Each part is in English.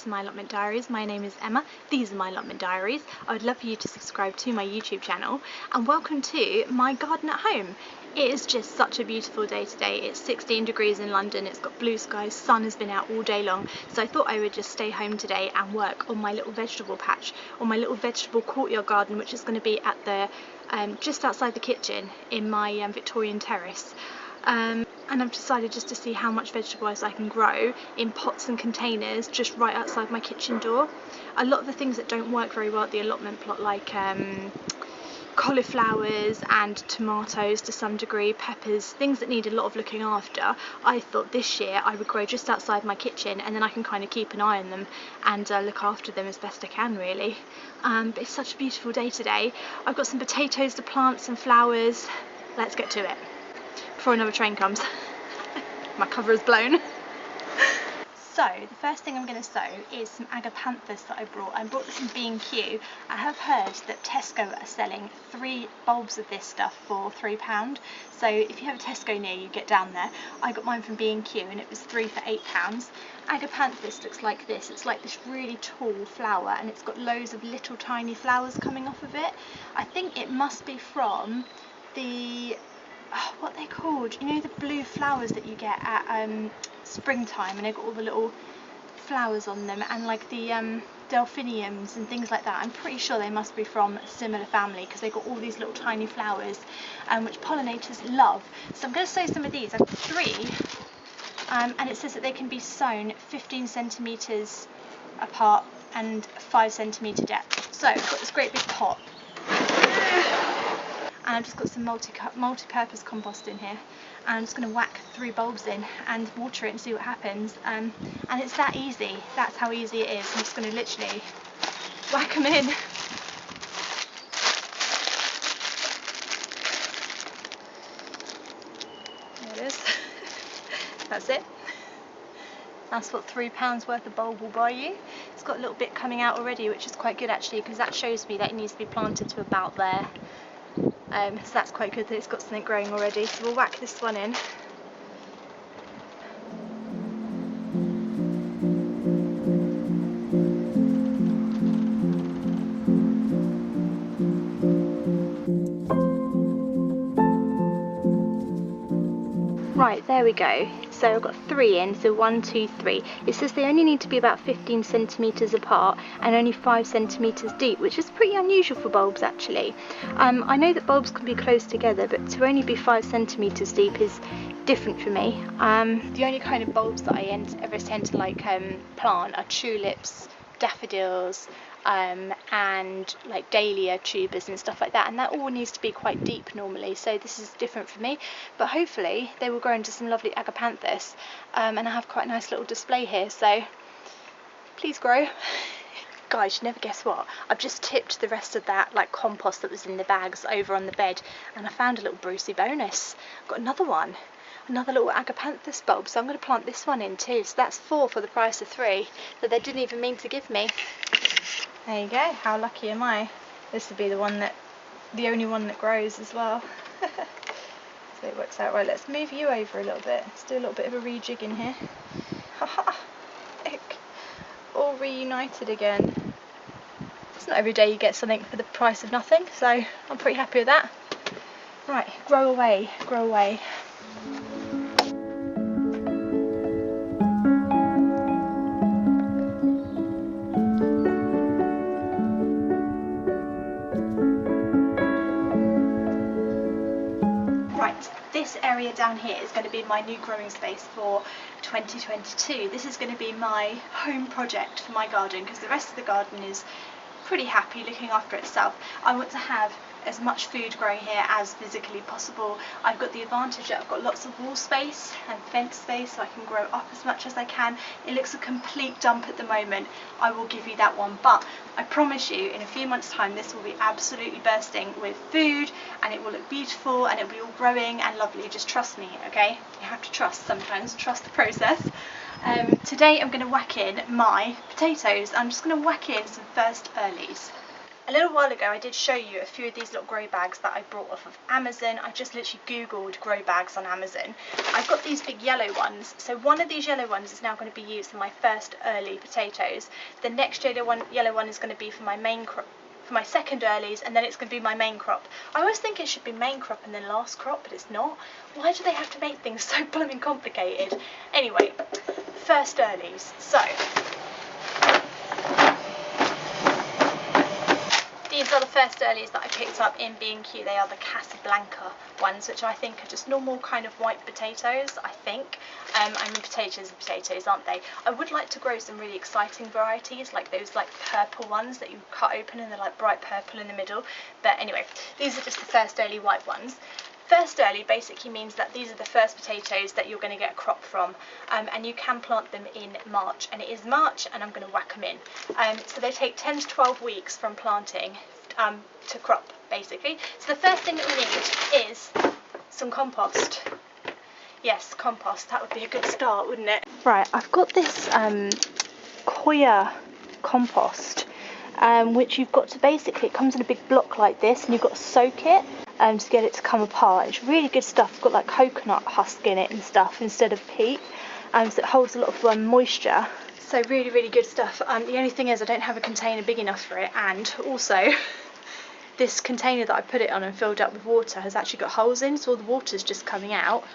to my Allotment Diaries. My name is Emma. These are my Allotment Diaries. I would love for you to subscribe to my YouTube channel, and welcome to my garden at home. It is just such a beautiful day today. It's 16 degrees in London, it's got blue skies, sun has been out all day long, so I thought I would just stay home today and work on my little vegetable patch, or my little vegetable courtyard garden, which is going to be at the just outside the kitchen in my Victorian terrace. And I've decided just to see how much vegetables I can grow in pots and containers just right outside my kitchen door. A lot of the things that don't work very well at the allotment plot, like cauliflowers and tomatoes to some degree, peppers, things that need a lot of looking after, I thought this year I would grow just outside my kitchen, and then I can kind of keep an eye on them and look after them as best I can, really. But it's such a beautiful day today. I've got some potatoes to plant, some flowers. Let's get to it before another train comes. My cover is blown. So the first thing I'm going to sow is some Agapanthus that I brought. I brought this in B&Q. I have heard that Tesco are selling 3 bulbs of this stuff for £3. So if you have a Tesco near you, get down there. I got mine from B&Q and it was 3 for £8. Agapanthus looks like this. It's like this really tall flower, and it's got loads of little tiny flowers coming off of it. I think it must be from the what are they called? You know, the blue flowers that you get at springtime, and they've got all the little flowers on them, and like the delphiniums and things like that. I'm pretty sure they must be from a similar family, because they've got all these little tiny flowers which pollinators love. So I'm going to sow some of these. I've got 3 and it says that they can be sown 15 centimetres apart and 5 centimetre depth. So I've got this great big pot, and I've just got some multi-purpose compost in here, and I'm just going to whack 3 bulbs in and water it and see what happens. And it's that easy. That's how easy it is. I'm just going to literally whack them in. There it is. That's it. That's what £3 worth of bulb will buy you. It's got a little bit coming out already, which is quite good actually, because that shows me that it needs to be planted to about there. So that's quite good that it's got something growing already. So we'll whack this one in. Right, there we go. So I've got 3 in, so 1, 2, 3. It says they only need to be about 15 centimetres apart and only 5 centimetres deep, which is pretty unusual for bulbs actually. I know that bulbs can be close together, but to only be 5 centimetres deep is different for me. The only kind of bulbs that I ever tend to like plant are tulips, daffodils, and like dahlia tubers and stuff like that, and that all needs to be quite deep normally, so this is different for me, but hopefully they will grow into some lovely Agapanthus, and I have quite a nice little display here, so please grow. Guys, you never guess what, I've just tipped the rest of that like compost that was in the bags over on the bed, and I found a little Brucey bonus. I've got another one, another little Agapanthus bulb, so I'm going to plant this one in too. So that's 4 for the price of 3 that they didn't even mean to give me. There you go, how lucky am I? This would be the only one that grows as well. So it works out right. Let's move you over a little bit. Let's do a little bit of a rejig in here. Haha, look, all reunited again. It's not every day you get something for the price of nothing, so I'm pretty happy with that. Right, grow away, grow away. This area down here is going to be my new growing space for 2022. This is going to be my home project for my garden, because the rest of the garden is pretty happy looking after itself. I want to have as much food growing here as physically possible. I've got the advantage that I've got lots of wall space and fence space, so I can grow up as much as I can. It looks a complete dump at the moment, I will give you that one, but I promise you in a few months time this will be absolutely bursting with food, and it will look beautiful, and it will be all growing and lovely. Just trust me, okay? You have to trust sometimes, trust the process. Today I'm going to whack in my potatoes. I'm just going to whack in some first earlies. A little while ago I did show you a few of these little grow bags that I brought off of Amazon. I just literally googled grow bags on Amazon. I've got these big yellow ones, so one of these yellow ones is now going to be used for my first early potatoes. The next yellow one is going to be for my main crop, for my second earlies, and then it's going to be my main crop. I always think it should be main crop and then last crop, but it's not. Why do they have to make things so blooming complicated? Anyway, first earlies. So these are the first earlies that I picked up in B&Q. They are the Casablanca ones, which I think are just normal kind of white potatoes, I think. I mean, potatoes are potatoes, aren't they? I would like to grow some really exciting varieties, like those like purple ones that you cut open and they're like bright purple in the middle. But anyway, these are just the first early white ones. First early basically means that these are the first potatoes that you're going to get a crop from, and you can plant them in March, and it is March and I'm going to whack them in. So they take 10 to 12 weeks from planting to crop basically. So the first thing that we need is some compost. Yes, compost, that would be a good start, wouldn't it? Right, I've got this Koya compost, which you've got to basically, it comes in a big block like this and you've got to soak it to get it to come apart. It's really good stuff. It's got like coconut husk in it and stuff instead of peat, so it holds a lot of moisture. So really, really good stuff. The only thing is I don't have a container big enough for it, and also this container that I put it on and filled up with water has actually got holes in, so all the water's just coming out.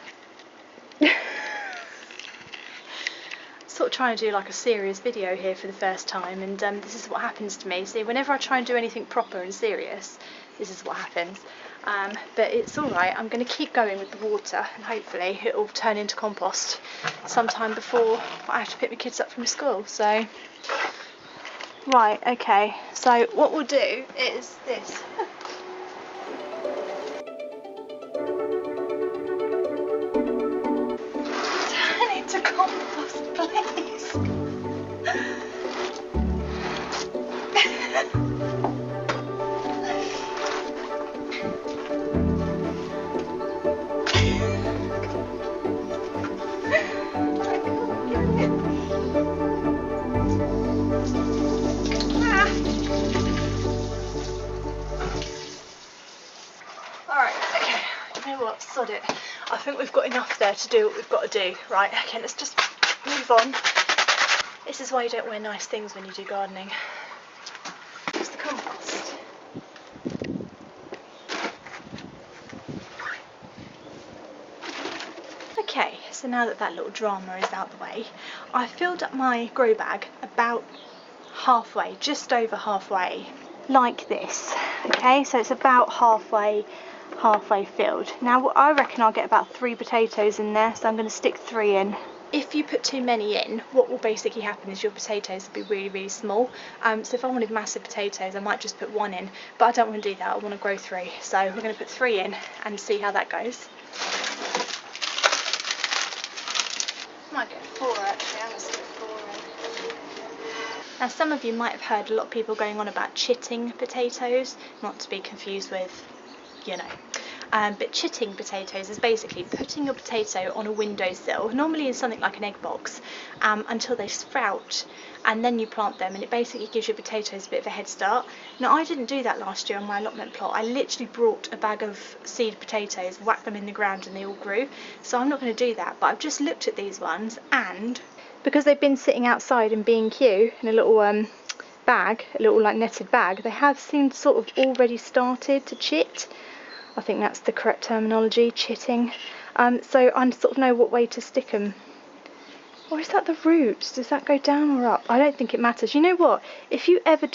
Sort of trying to do like a serious video here for the first time, and this is what happens to me. See, whenever I try and do anything proper and serious, this is what happens. But it's alright, I'm going to keep going with the water and hopefully it will turn into compost sometime before I have to pick my kids up from school. So, right, okay, so what we'll do is this. Turn it to compost, please. Sod it. I think we've got enough there to do what we've got to do. Right, okay, let's just move on. This is why you don't wear nice things when you do gardening. It's the compost. Okay, so now that that little drama is out the way, I filled up my grow bag about halfway, just over halfway, like this. Okay, so it's about halfway filled. Now I reckon I'll get about 3 potatoes in there, so I'm going to stick 3 in. If you put too many in, what will basically happen is your potatoes will be really, really small. So if I wanted massive potatoes, I might just put 1 in, but I don't want to do that. I want to grow 3, so we're going to put 3 in and see how that goes. Might get 4 actually. I'm going to stick 4 in. Now some of you might have heard a lot of people going on about chitting potatoes, not to be confused with, you know. But chitting potatoes is basically putting your potato on a windowsill, normally in something like an egg box, until they sprout, and then you plant them, and it basically gives your potatoes a bit of a head start. Now I didn't do that last year on my allotment plot. I literally brought a bag of seed potatoes, whacked them in the ground, and they all grew. So I'm not going to do that, but I've just looked at these ones, and because they've been sitting outside in B&Q in a little bag, a little like netted bag, they have seemed sort of already started to chit. I think that's the correct terminology, chitting. So I sort of know what way to stick them. Or is that the roots? Does that go down or up? I don't think it matters. You know what? If you ever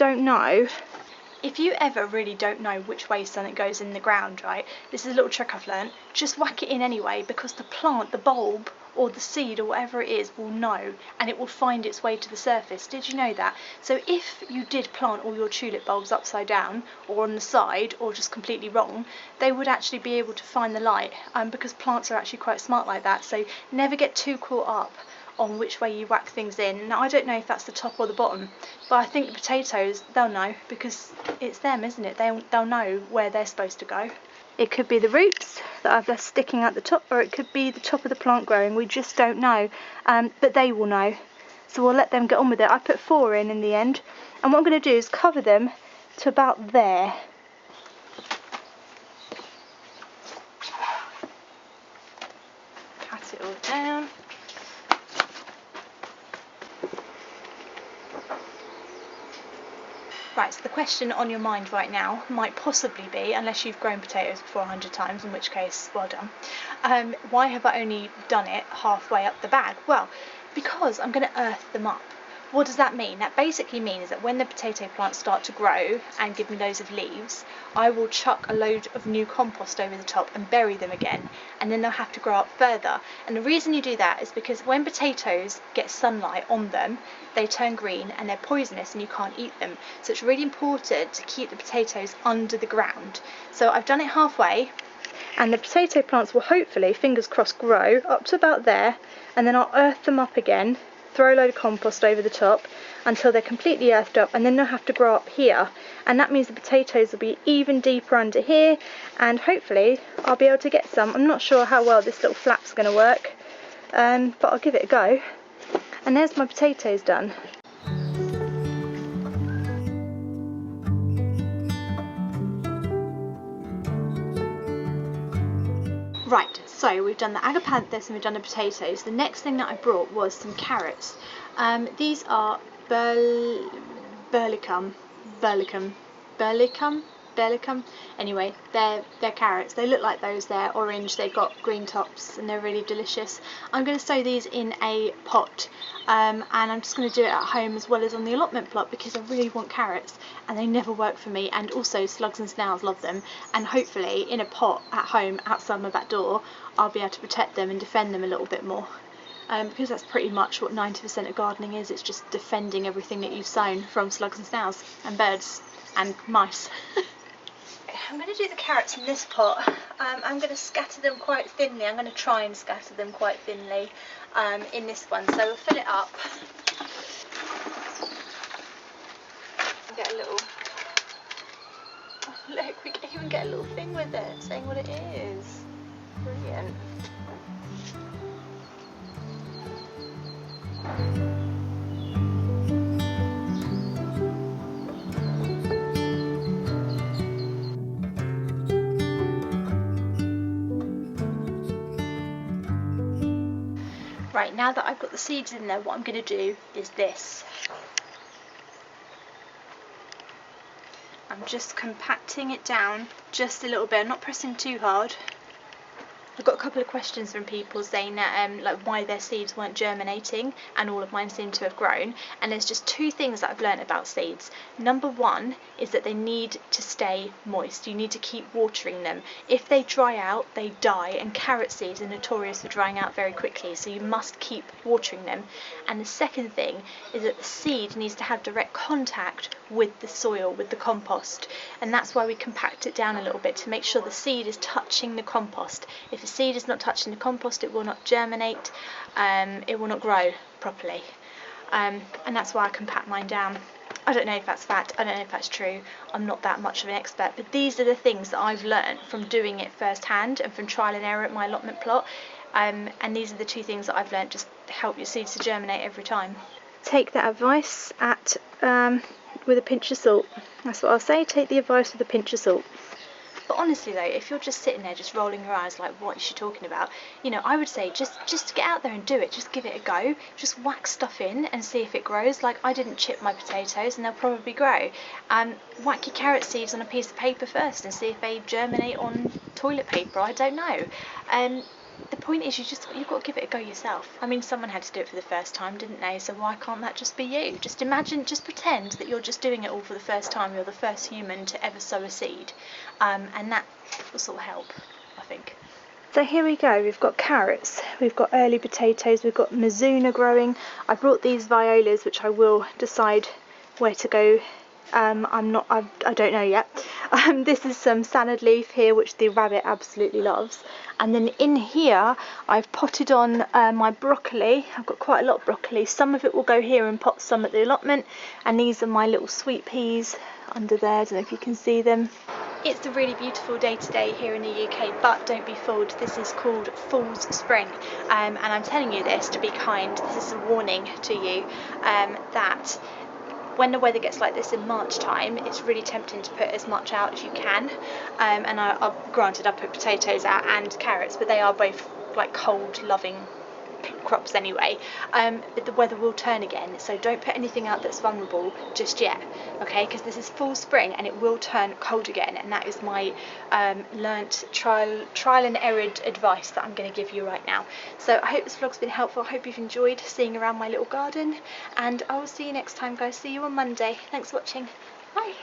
really don't know which way something goes in the ground, right? This is a little trick I've learnt. Just whack it in anyway, because the plant, the bulb, or the seed, or whatever it is, will know, and it will find its way to the surface. Did you know that? So if you did plant all your tulip bulbs upside down, or on the side, or just completely wrong, they would actually be able to find the light, because plants are actually quite smart like that. So never get too caught up on which way you whack things in. Now I don't know if that's the top or the bottom, but I think the potatoes, they'll know, because it's them, isn't it? They'll know where they're supposed to go. It could be the roots that are left sticking at the top, or it could be the top of the plant growing. We just don't know, but they will know. So we'll let them get on with it. I put 4 in the end, and what I'm going to do is cover them to about there. Pat it all down. Right, so the question on your mind right now might possibly be, unless you've grown potatoes before 100 times, in which case, well done, why have I only done it halfway up the bag? Well, because I'm going to earth them up. What does that mean? That basically means that when the potato plants start to grow and give me loads of leaves, I will chuck a load of new compost over the top and bury them again, and then they'll have to grow up further. And the reason you do that is because when potatoes get sunlight on them, they turn green and they're poisonous and you can't eat them. So it's really important to keep the potatoes under the ground. So I've done it halfway, and the potato plants will hopefully, fingers crossed, grow up to about there, and then I'll earth them up again, throw a load of compost over the top until they're completely earthed up, and then they'll have to grow up here, and that means the potatoes will be even deeper under here, and hopefully I'll be able to get some. I'm not sure how well this little flap's going to work, but I'll give it a go. And there's my potatoes done. Right, so we've done the Agapanthus and we've done the potatoes. The next thing that I brought was some carrots. These are Berlicum. Anyway, they're carrots. They look like those. They're orange. They've got green tops and they're really delicious. I'm going to sow these in a pot, and I'm just going to do it at home as well as on the allotment plot because I really want carrots and they never work for me, and also slugs and snails love them, and hopefully in a pot at home outside my back door I'll be able to protect them and defend them a little bit more. Because that's pretty much what 90% of gardening is. It's just defending everything that you've sown from slugs and snails and birds and mice. I'm going to do the carrots in this pot. I'm going to scatter them quite thinly. I'm going to try and scatter them quite thinly in this one. So we'll fill it up. Get a little... Oh, look, we can even get a little thing with it saying what it is. Brilliant. Right, now that I've got the seeds in there, what I'm going to do is this. I'm just compacting it down just a little bit. I'm not pressing too hard. I've got a couple of questions from people saying that like why their seeds weren't germinating, and all of mine seem to have grown. And there's just two things that I've learned about seeds. Number one is that they need to stay moist. You need to keep watering them. If they dry out, they die, and carrot seeds are notorious for drying out very quickly, so you must keep watering them. And the second thing is that the seed needs to have direct contact with the soil, with the compost, and that's why we compact it down a little bit, to make sure the seed is touching the compost. If the seed is not touching the compost, it will not germinate, it will not grow properly, and that's why I compact mine down. I don't know if that's fact, I don't know if that's true, I'm not that much of an expert, but these are the things that I've learned from doing it firsthand and from trial and error at my allotment plot, and these are the two things that I've learned just to help your seeds to germinate every time. Take that advice with a pinch of salt. That's what I'll say, take the advice with a pinch of salt. But honestly though, if you're just sitting there just rolling your eyes like what is she talking about, you know, I would say just get out there and do it, just give it a go, just whack stuff in and see if it grows. Like, I didn't chip my potatoes and they'll probably grow. Whack your carrot seeds on a piece of paper first and see if they germinate on toilet paper, I don't know. The point is you've got to give it a go yourself. I mean, someone had to do it for the first time, didn't they? So why can't that just be you? Just imagine, just pretend that you're just doing it all for the first time. You're the first human to ever sow a seed, and that will sort of help, I think. So here we go, we've got carrots, we've got early potatoes, we've got Mizuna growing. I brought these violas, which I will decide where to go. I don't know yet. This is some salad leaf here, which the rabbit absolutely loves. And then in here I've potted on my broccoli. I've got quite a lot of broccoli. Some of it will go here and pot some at the allotment. And these are my little sweet peas under there. I don't know if you can see them. It's a really beautiful day today here in the UK, but don't be fooled. This is called Fool's Spring. And I'm telling you this to be kind. This is a warning to you that when the weather gets like this in March time, it's really tempting to put as much out as you can. And granted, I put potatoes out and carrots, but they are both like cold loving crops anyway. But the weather will turn again, so don't put anything out that's vulnerable just yet, okay, because this is full spring and it will turn cold again, and that is my learnt trial and error advice that I'm going to give you right now. So I hope this vlog's been helpful. I hope you've enjoyed seeing around my little garden, and I will see you next time, guys. See you on Monday. Thanks for watching. Bye.